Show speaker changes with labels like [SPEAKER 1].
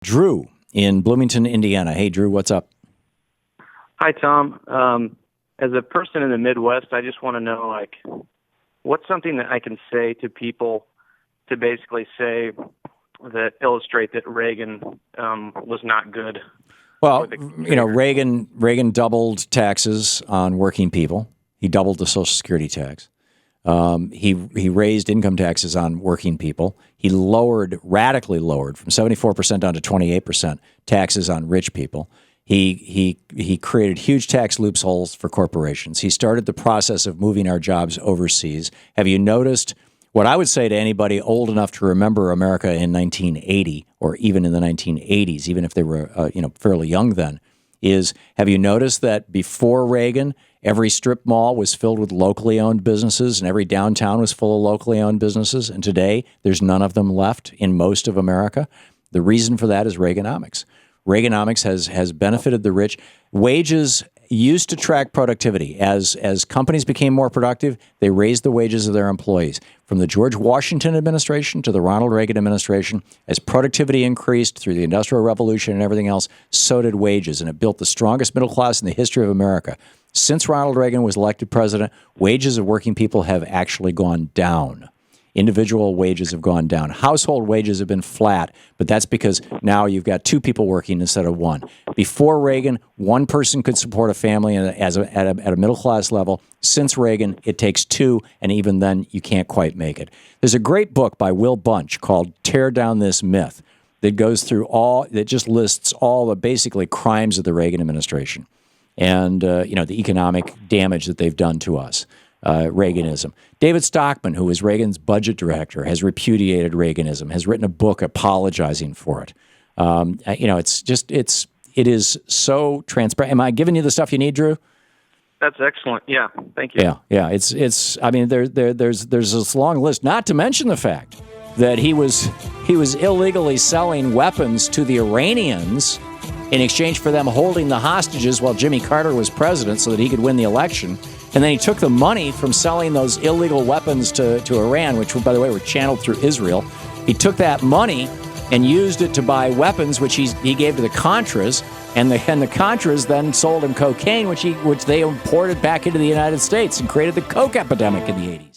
[SPEAKER 1] Drew in Bloomington, Indiana. Hey, Drew, what's up?
[SPEAKER 2] Hi, Tom. As a person in the Midwest, I just want to know, what's something that I can say to people to basically say that illustrate that Reagan was not good.
[SPEAKER 1] Well, Reagan doubled taxes on working people. He doubled the Social Security tax. He raised income taxes on working people. He radically lowered from 74% down to 28% taxes on rich people. He created huge tax loopholes for corporations. He started the process of moving our jobs overseas. Have you noticed what I would say to anybody old enough to remember America in 1980 or even in the 1980s, even if they were fairly young then, is have you noticed that before Reagan, every strip mall was filled with locally owned businesses and every downtown was full of locally owned businesses? And today, there's none of them left in most of America. The reason for that is Reaganomics. Reaganomics has benefited the rich. Wages used to track productivity. As companies became more productive, they raised the wages of their employees. From the George Washington administration to the Ronald Reagan administration, as productivity increased through the Industrial Revolution and everything else, so did wages, and it built the strongest middle class in the history of America. Since Ronald Reagan was elected president, wages of working people have actually gone down. Individual wages have gone down. Household wages have been flat, but that's because now you've got two people working instead of one. Before Reagan, one person could support a family at a middle-class level. Since Reagan, it takes two, and even then, you can't quite make it. There's a great book by Will Bunch called Tear Down This Myth that goes through that just lists all the basically crimes of the Reagan administration and the economic damage that they've done to us. Reaganism. David Stockman, who was Reagan's budget director, has repudiated Reaganism, has written a book apologizing for it. It is so transparent. Am I giving you the stuff you need, Drew?
[SPEAKER 2] That's excellent. Yeah, thank you.
[SPEAKER 1] Yeah. It's. I mean, there's this long list. Not to mention the fact that he was illegally selling weapons to the Iranians in exchange for them holding the hostages while Jimmy Carter was president, so that he could win the election. And then he took the money from selling those illegal weapons to Iran, which, by the way, were channeled through Israel. He took that money and used it to buy weapons, which he gave to the Contras, and the Contras then sold him cocaine, which they imported back into the United States and created the coke epidemic in the 80s.